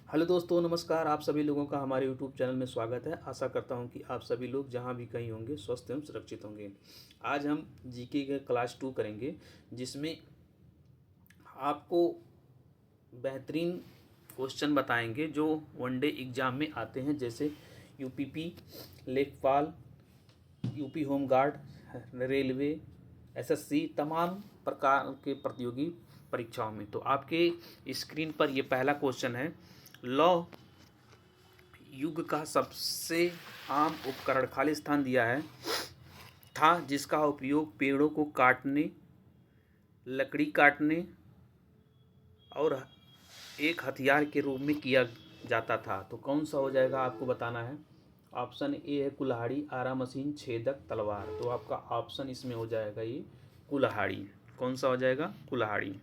Hello दोस्तों, नमस्कार। आप सभी लोगों का हमारे यूट्यूब चैनल में स्वागत है। आशा करता हूं कि आप सभी लोग जहां भी कहीं होंगे स्वस्थ एवं सुरक्षित होंगे। आज हम जीके के क्लास 2 करेंगे, जिसमें आपको बेहतरीन क्वेश्चन बताएंगे जो वनडे एग्ज़ाम में आते हैं, जैसे यूपीपी, लेखपाल, UP home guard, railway, SSC, तमाम प्रकार के प्रतियोगी परीक्षाओं में। तो आपके स्क्रीन पर ये पहला क्वेश्चन है। लौ युग का सबसे आम उपकरण खालिस्तान दिया है था, जिसका उपयोग पेड़ों को काटने, लकड़ी काटने और एक हथियार के रूप में किया जाता था। तो कौन सा हो जाएगा, आपको बताना है। ऑप्शन ए है कुल्हाड़ी, आरा मशीन, छेदक, तलवार। तो आपका ऑप्शन इसमें हो जाएगा ये कुल्हाड़ी। कौन सा हो जाएगा? कुल्हाड़ी।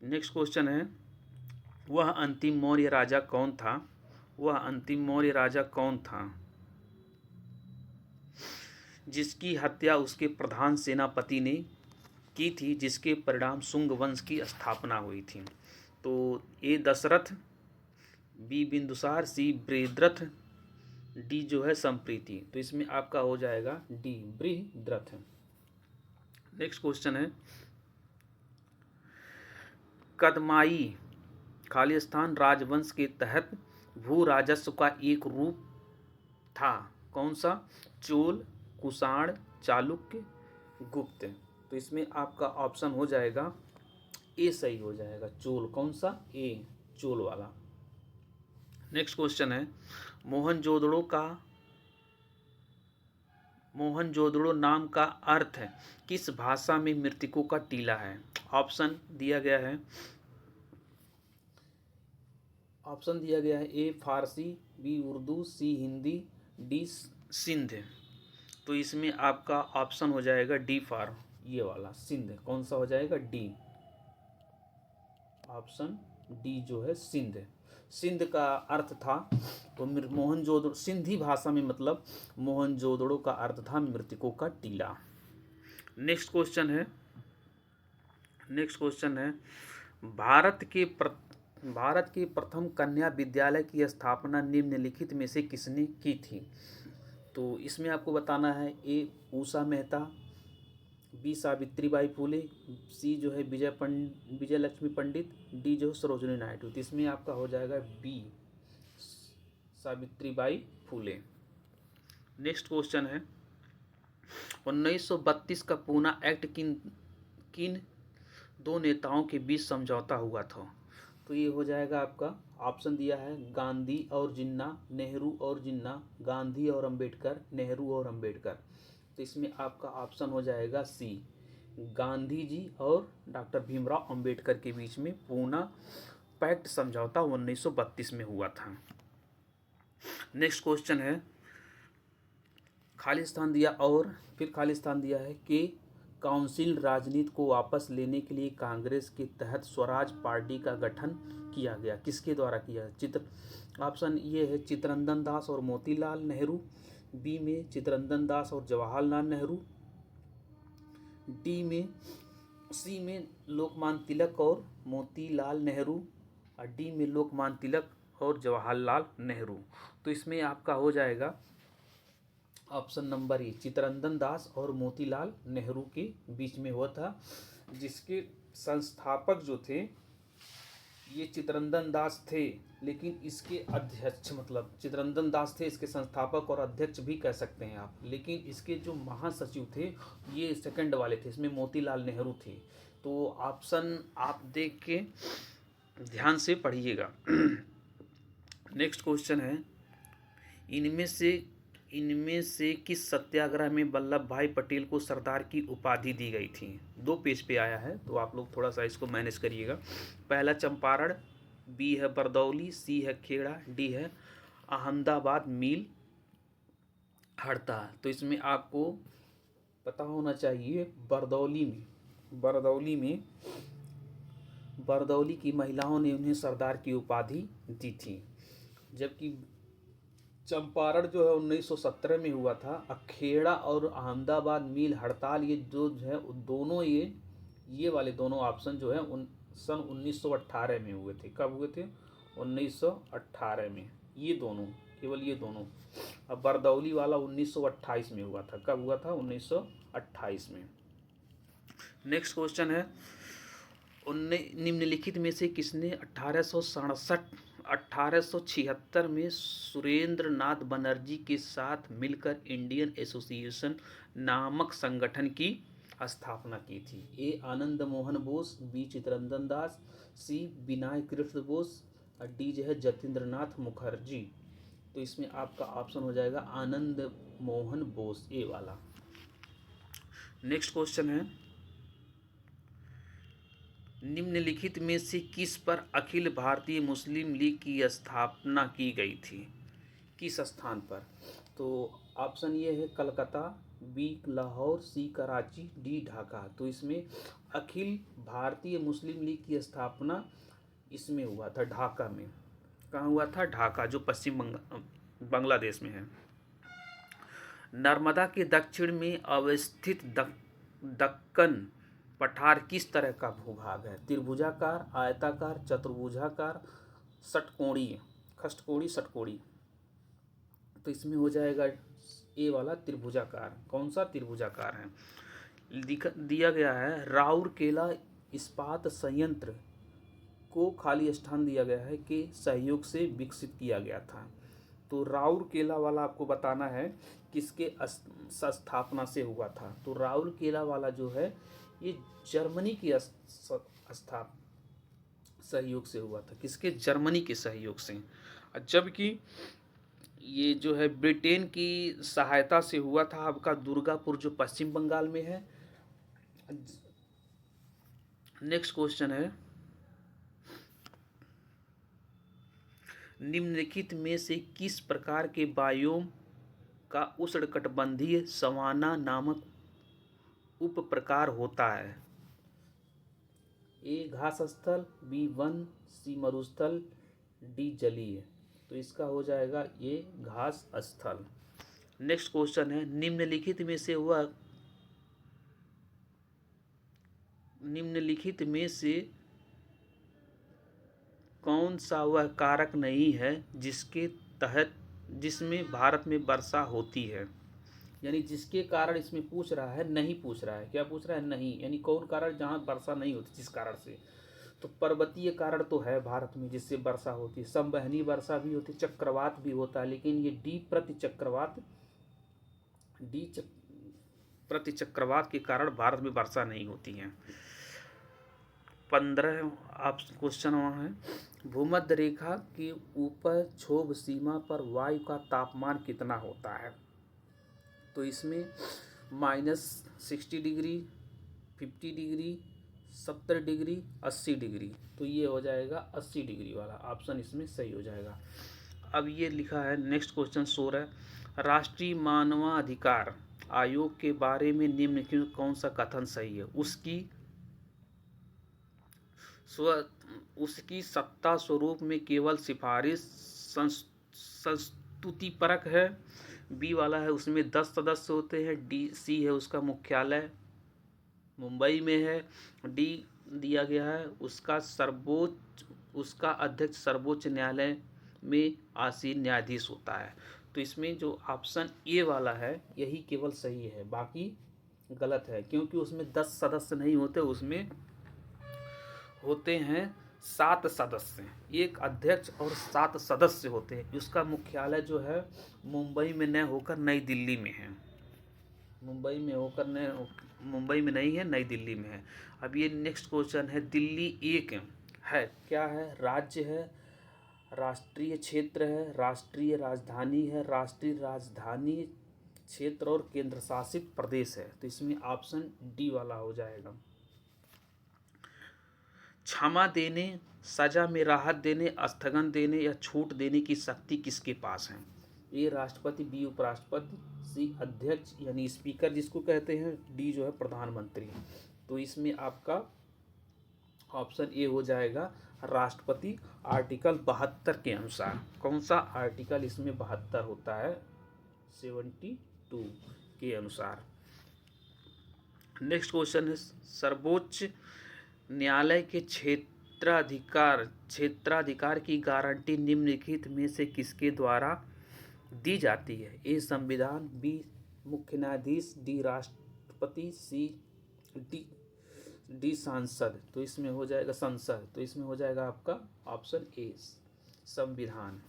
नेक्स्ट क्वेश्चन है, वह अंतिम मौर्य राजा कौन था? वह अंतिम मौर्य राजा कौन था जिसकी हत्या उसके प्रधान सेनापति ने की थी, जिसके परिणाम शुंग वंश की स्थापना हुई थी? तो ए दशरथ, बी बिंदुसार, सी बृहद्रथ, डी जो है संप्रीति। तो इसमें आपका हो जाएगा डी बृहद्रथ। नेक्स्ट क्वेश्चन है, कदमाई खालिस्तान राजवंश के तहत भू राजस्व का एक रूप था। कौन सा? चोल, कुषाण, चालुक्य, गुप्त। तो इसमें आपका ऑप्शन हो जाएगा ए सही हो जाएगा, चोल। कौन सा? ए, चोल वाला। नेक्स्ट क्वेश्चन है, मोहनजोदड़ो नाम का अर्थ किस भाषा में मृतकों का टीला है? ऑप्शन दिया गया है। ए फारसी, बी उर्दू, सी हिंदी, डी सिंध। तो इसमें आपका ऑप्शन हो जाएगा डी फॉर ये वाला सिंध। कौन सा हो जाएगा? डी। ऑप्शन डी जो है सिंध। सिंध का अर्थ था तो मोहनजोदड़ो, सिंधी भाषा में मतलब मोहनजोदड़ो का अर्थ था मृतकों का टीला। नेक्स्ट क्वेश्चन है, भारत के प्रथम कन्या विद्यालय की स्थापना निम्नलिखित में से किसने की थी? तो इसमें आपको बताना है। ए उषा मेहता, बी सावित्रीबाई फूले, सी जो है विजय लक्ष्मी पंडित, डी जो है सरोजिनी नायडू। तो इसमें आपका हो जाएगा B Savitribai Phule. Next question है, 1932 का पूना एक्ट किन किन दो नेताओं के बीच समझौता हुआ था? तो ये हो जाएगा आपका, ऑप्शन दिया है गांधी और जिन्ना, नेहरू और जिन्ना, गांधी और अंबेडकर, नेहरू और अंबेडकर। तो इसमें आपका ऑप्शन हो जाएगा सी, गांधी जी और डॉक्टर भीमराव अंबेडकर के बीच में पूना पैक्ट समझौता 1932 में हुआ था। नेक्स्ट क्वेश्चन है, खालिस्तान दिया है कि काउंसिल राजनीति को वापस लेने के लिए कांग्रेस के तहत स्वराज पार्टी का गठन किया गया। किसके द्वारा किया? ऑप्शन ये है चित्तरंजन दास और मोतीलाल नेहरू, बी में चित्तरंजन दास और जवाहरलाल नेहरू, सी में लोकमान्य तिलक और मोतीलाल नेहरू, और डी में लोकमान्य तिलक और जवाहरलाल नेहरू। तो इसमें आपका हो जाएगा option number A, Chittaranjan Das और मोतीलाल नेहरू के बीच में हुआ था, जिसके संस्थापक जो थे ये चित्तरंजन दास थे, लेकिन इसके अध्यक्ष, मतलब चित्तरंजन दास थे इसके संस्थापक और अध्यक्ष भी कह सकते हैं आप, लेकिन इसके जो महासचिव थे ये सेकंड वाले थे, इसमें मोतीलाल नेहरू थे। तो ऑप्शन आप देख के ध्यान से पढ़िएगा। नेक्स्ट क्वेश्चन है, इनमें से किस सत्याग्रह में वल्लभ भाई पटेल को सरदार की उपाधि दी गई थी? 2 पेज पे आया है, तो आप लोग थोड़ा सा इसको मैनेज करिएगा। पहला चंपारण, बी है बरदौली, सी है खेड़ा, डी है अहमदाबाद मिल हड़ताल। तो इसमें आपको पता होना चाहिए, बरदौली की महिलाओं ने उन्हें सरदार की उपाधि दी थी, जबकि चंपारण जो है 1917 में हुआ था। अखेड़ा और अहमदाबाद मिल हड़ताल ये जो है दोनों ये वाले दोनों ऑप्शन जो है उन सन 1918 में हुए थे। कब हुए थे? 1918 में। ये दोनों, केवल ये दोनों। अब बरदौली वाला 1928 में हुआ था। कब हुआ था? 1928 में। नेक्स्ट क्वेश्चन है, निम्नलिखित में से किसने 1876 में सुरेंद्र नाथ बनर्जी के साथ मिलकर इंडियन एसोसिएशन नामक संगठन की स्थापना की थी? ए आनंद मोहन बोस, बी चित्तरंजन दास, सी विनायक कृष्ण बोस, और डी जो है जतेंद्र नाथ मुखर्जी। तो इसमें आपका ऑप्शन हो जाएगा आनंद मोहन बोस, ए वाला। नेक्स्ट क्वेश्चन है, निम्नलिखित में से किस पर अखिल भारतीय मुस्लिम लीग की स्थापना की गई थी? किस स्थान पर? तो ऑप्शन ये है कलकत्ता, बी लाहौर, सी कराची, डी ढाका। तो इसमें अखिल भारतीय मुस्लिम लीग की स्थापना इसमें हुआ था, ढाका में। कहाँ हुआ था? ढाका, जो पश्चिम बांग्लादेश में है। नर्मदा के दक्षिण में अवस्थित दक्कन पठार किस तरह का भूभाग है? त्रिभुजाकार, आयताकार, चतुर्भुजाकार, षटकोणीय, खष्टकोणी, षटकोणी। तो इसमें हो जाएगा ए वाला त्रिभुजाकार। कौन सा? त्रिभुजाकार है। दिया गया है राउरकेला इस्पात संयंत्र को खाली स्थान दिया गया है कि सहयोग से विकसित किया गया था। तो राउरकेला वाला आपको बताना है किसके स्थापना से हुआ था। तो राउरकेला वाला जो है ये जर्मनी की सहयोग से हुआ था। किसके? जर्मनी के सहयोग से। जबकि ये जो है ब्रिटेन की सहायता से हुआ था आपका दुर्गापुर, जो पश्चिम बंगाल में है। नेक्स्ट क्वेश्चन है, निम्नलिखित में से किस प्रकार के बायोम का उष्णकटिबंधीय सवाना नामक उप प्रकार होता है? ए घास स्थल, बी वन, सी मरुस्थल, डी जलीय। तो इसका हो जाएगा ये घास स्थल। नेक्स्ट क्वेश्चन है, निम्नलिखित में से कौन सा वह कारक नहीं है जिसमें भारत में वर्षा होती है? यानी जिसके कारण इसमें पूछ रहा है, नहीं पूछ रहा है। क्या पूछ रहा है? नहीं। यानी कौन कारण जहाँ वर्षा नहीं होती, जिस कारण से। तो पर्वतीय कारण तो है भारत में जिससे वर्षा होती है, संवहनी वर्षा भी होती है, चक्रवात भी होता है। लेकिन ये प्रतिचक्रवात के कारण भारत में वर्षा नहीं होती है। 15 आप क्वेश्चन वहाँ है, भूमध्य रेखा के ऊपर क्षोभ सीमा पर वायु का तापमान कितना होता है? तो इसमें -60 डिग्री, 50 डिग्री, 70 डिग्री, 80 डिग्री। तो ये हो जाएगा 80 डिग्री वाला ऑप्शन इसमें सही हो जाएगा। अब ये लिखा है नेक्स्ट क्वेश्चन 16, राष्ट्रीय मानवाधिकार आयोग के बारे में निम्नलिखित कौन सा कथन सही है? उसकी सत्ता स्वरूप में केवल सिफारिश संस्तुतिपरक है। बी वाला है उसमें 10 सदस्य होते हैं। सी है उसका मुख्यालय मुंबई में है। डी दिया गया है उसका अध्यक्ष सर्वोच्च न्यायालय में आसीन न्यायाधीश होता है। तो इसमें जो ऑप्शन ए वाला है यही केवल सही है, बाकी गलत है। क्योंकि उसमें 10 सदस्य नहीं होते, उसमें होते हैं 7 सदस्य, एक अध्यक्ष और 7 सदस्य होते हैं। उसका मुख्यालय जो है मुंबई में न होकर नई दिल्ली में है। मुंबई में नहीं है, नई दिल्ली में है। अब ये नेक्स्ट क्वेश्चन है, दिल्ली एक है, क्या है? राज्य है, राष्ट्रीय क्षेत्र है, राष्ट्रीय राजधानी है, राष्ट्रीय राजधानी क्षेत्र और केंद्र शासित प्रदेश है। तो इसमें ऑप्शन डी वाला हो जाएगा। क्षमा देने, सजा में राहत देने, स्थगन देने या छूट देने की शक्ति किसके पास है? ए राष्ट्रपति, बी उपराष्ट्रपति, सी अध्यक्ष यानी स्पीकर जिसको कहते हैं, डी जो है प्रधानमंत्री। तो इसमें आपका ऑप्शन ए हो जाएगा राष्ट्रपति, आर्टिकल 72 के अनुसार। कौन सा आर्टिकल इसमें 72 होता है? 72 के अनुसार। नेक्स्ट क्वेश्चन है, सर्वोच्च न्यायालय के क्षेत्राधिकार की गारंटी निम्नलिखित में से किसके द्वारा दी जाती है? ए संविधान, बी मुख्य न्यायाधीश, डी राष्ट्रपति, सी डी डी सांसद। तो इसमें हो जाएगा संसद। तो इसमें हो जाएगा आपका ऑप्शन ए संविधान।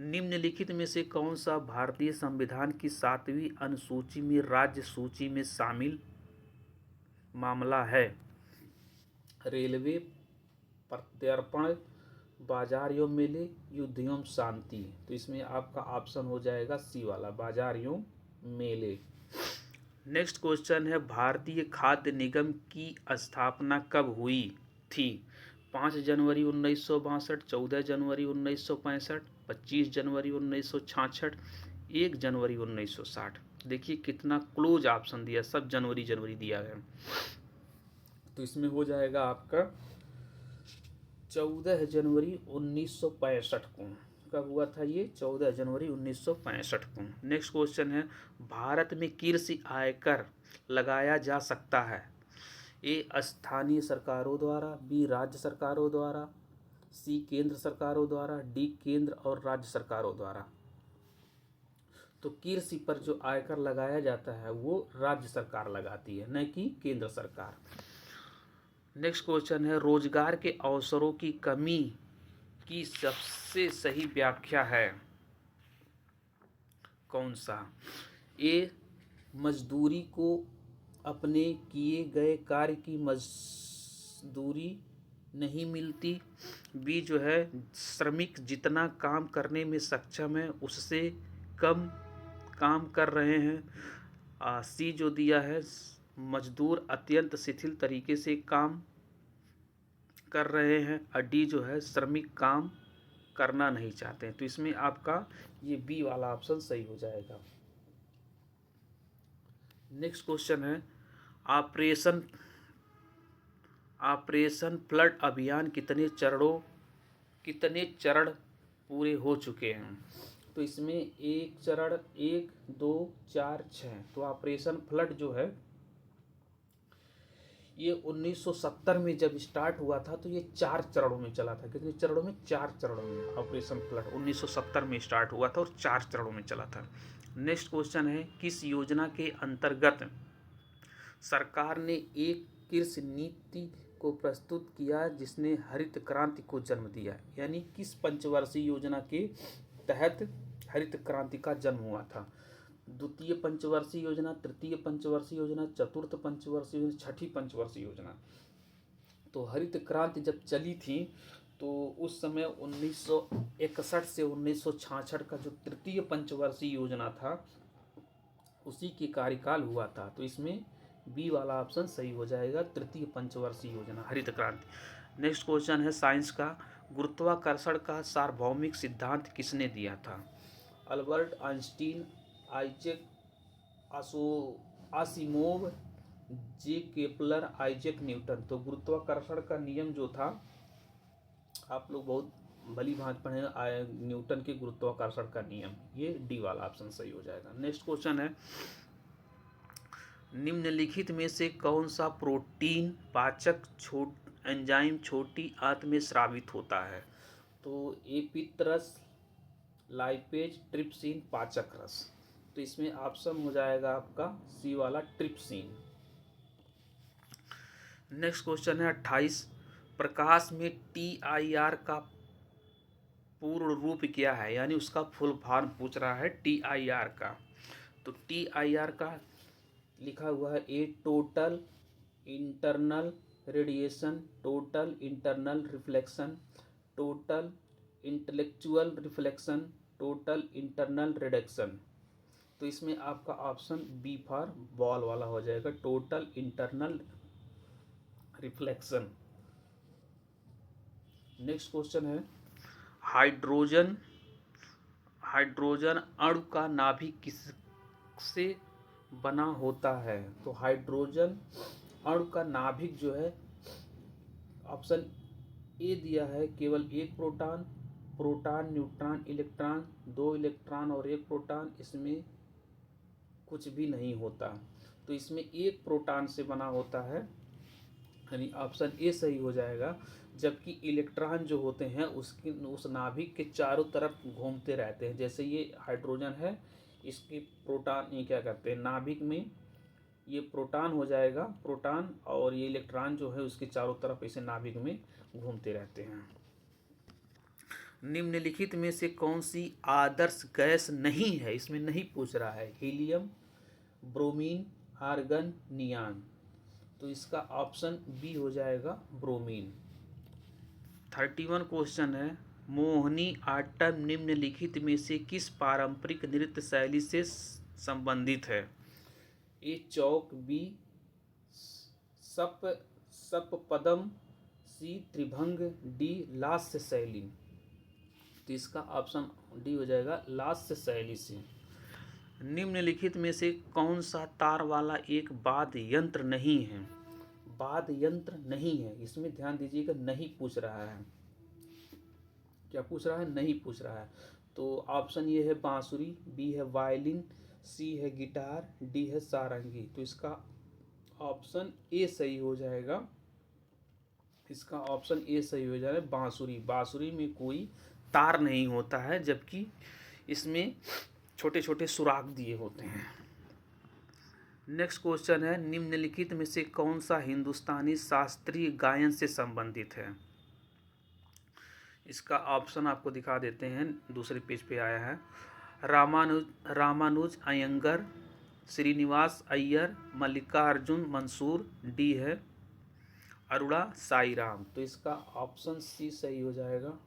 निम्नलिखित में से कौन सा भारतीय संविधान की 7वीं अनुसूची में राज्य सूची में शामिल मामला है? रेलवे, प्रत्यर्पण, बाजार एवं मेले, युद्ध एवं शांति। तो इसमें आपका ऑप्शन हो जाएगा सी वाला, बाजार एवं मेले। नेक्स्ट क्वेश्चन है, भारतीय खाद्य निगम की स्थापना कब हुई थी? 5 जनवरी 1962, 14 जनवरी 1965, 25 जनवरी 1966, 1 जनवरी 1960। देखिए कितना क्लोज ऑप्शन दिया, सब जनवरी जनवरी दिया है। तो इसमें हो जाएगा आपका 14 जनवरी 1965 को। कब हुआ था ये? 14 जनवरी 1965 को। नेक्स्ट क्वेश्चन है, भारत में कृषि आयकर लगाया जा सकता है? ए स्थानीय सरकारों द्वारा, बी राज्य सरकारों द्वारा, सी केंद्र सरकारों द्वारा, डी केंद्र और राज्य सरकारों द्वारा। तो कृषि पर जो आयकर लगाया जाता है वो राज्य सरकार लगाती है, न कि केंद्र सरकार। नेक्स्ट क्वेश्चन है, रोजगार के अवसरों की कमी की सबसे सही व्याख्या है कौन सा? ए मजदूरी को अपने किए गए कार्य की मजदूरी नहीं मिलती, बी जो है श्रमिक जितना काम करने में सक्षम है उससे कम काम कर रहे हैं, सी जो दिया है मजदूर अत्यंत शिथिल तरीके से काम कर रहे हैं, और डी जो है श्रमिक काम करना नहीं चाहते हैं। तो इसमें आपका ये बी वाला ऑप्शन सही हो जाएगा। नेक्स्ट क्वेश्चन है, ऑपरेशन फ्लड अभियान कितने चरण पूरे हो चुके हैं? तो इसमें एक चरण 1, 2, 4, 6। तो ऑपरेशन फ्लड जो है ये 1970 में जब स्टार्ट हुआ था तो ये 4 चरणों में चला था। कितने चरणों में? 4 चरणों में। ऑपरेशन फ्लड 1970 में स्टार्ट हुआ था और 4 चरणों में चला था। नेक्स्ट क्वेश्चन है, किस योजना के अंतर्गत सरकार ने एक कृषि नीति को प्रस्तुत किया जिसने हरित क्रांति को जन्म दिया? यानी किस पंचवर्षीय योजना के तहत हरित क्रांति का जन्म हुआ था? द्वितीय पंचवर्षीय योजना, तृतीय पंचवर्षीय योजना, चतुर्थ पंचवर्षीय योजना, छठी पंचवर्षीय योजना। तो हरित क्रांति जब चली थी तो उस समय 1961 से 1966 का जो तृतीय पंचवर्षीय योजना था उसी के कार्यकाल हुआ था। तो इसमें बी वाला ऑप्शन सही हो जाएगा, तृतीय पंचवर्षीय योजना हरित क्रांति। नेक्स्ट क्वेश्चन है साइंस का, गुरुत्वाकर्षण का सार्वभौमिक सिद्धांत किसने दिया था? अल्बर्ट आइंस्टीन, आइजैक आसिमोव, जे केपलर, आइजैक न्यूटन। तो गुरुत्वाकर्षण का नियम जो था आप लोग बहुत भली भांति पढ़े, न्यूटन के गुरुत्वाकर्षण का नियम। ये डी वाला ऑप्शन सही हो जाएगा। नेक्स्ट क्वेश्चन है, निम्नलिखित में से कौन सा प्रोटीन पाचक एंजाइम छोटी आंत में स्रावित होता है? तो एपित्रस, लाइपेज, ट्रिप्सिन, पाचक रस। तो इसमें ऑप्शन हो जाएगा आपका सी वाला, ट्रिप्सिन। नेक्स्ट क्वेश्चन है 28, प्रकाश में TIR का पूर्ण रूप क्या है? यानी उसका फुल फॉर्म पूछ रहा है TIR का। तो TIR का लिखा हुआ है A total internal radiation, total internal reflection, total intellectual reflection, total internal reduction. तो इसमें आपका ऑप्शन बी फॉर बॉल वाला हो जाएगा, total internal reflection. Next question है, हाइड्रोजन अणु का नाभिक किससे बना होता है? तो हाइड्रोजन अणु का नाभिक जो है ऑप्शन ए दिया है, केवल एक प्रोटॉन, न्यूट्रॉन, इलेक्ट्रॉन, 2 इलेक्ट्रॉन और 1 प्रोटॉन। इसमें कुछ भी नहीं होता। तो इसमें एक प्रोटॉन से बना होता है यानी ऑप्शन ए सही हो जाएगा। जबकि इलेक्ट्रॉन जो होते हैं उस नाभिक के चारों तरफ घूमते रहते हैं। जैसे ये हाइड्रोजन है, इसकी प्रोटॉन, ये क्या कहते हैं, नाभिक में ये प्रोटॉन हो जाएगा, प्रोटॉन, और ये इलेक्ट्रॉन जो है उसके चारों तरफ ऐसे नाभिक में घूमते रहते हैं। निम्नलिखित में से कौन सी आदर्श गैस नहीं है, इसमें नहीं पूछ रहा है, हीलियम, ब्रोमीन, आर्गन, नियान। तो इसका ऑप्शन बी हो जाएगा ब्रोमीन। 31 क्वेश्चन है, मोहिनी आट्टम निम्नलिखित में से किस पारंपरिक नृत्य शैली से संबंधित है? ए चौक, बी सप सपपदम, सी त्रिभंग, डी लास्य शैली। तो इसका ऑप्शन डी हो जाएगा लास्य शैली से। निम्नलिखित में से कौन सा तार वाला एक वाद्य यंत्र नहीं है? वाद्य यंत्र नहीं है, इसमें ध्यान दीजिएगा, नहीं पूछ रहा है। क्या पूछ रहा है? नहीं पूछ रहा है। तो ऑप्शन ये है बांसुरी, बी है वायलिन, सी है गिटार, डी है सारंगी। तो इसका ऑप्शन ए सही हो जाएगा। इसका ऑप्शन ए सही हो जाएगा, बांसुरी। बांसुरी में कोई तार नहीं होता है, जबकि इसमें छोटे छोटे सुराग दिए होते हैं। नेक्स्ट क्वेश्चन है, निम्नलिखित में से कौन सा हिंदुस्तानी शास्त्रीय गायन से संबंधित है? इसका ऑप्शन आपको दिखा देते हैं, दूसरे पेज पे आया है। रामानुज अयंगर, श्रीनिवास अय्यर, मल्लिकार्जुन मंसूर, डी है अरुणा साईराम। तो इसका ऑप्शन सी सही हो जाएगा।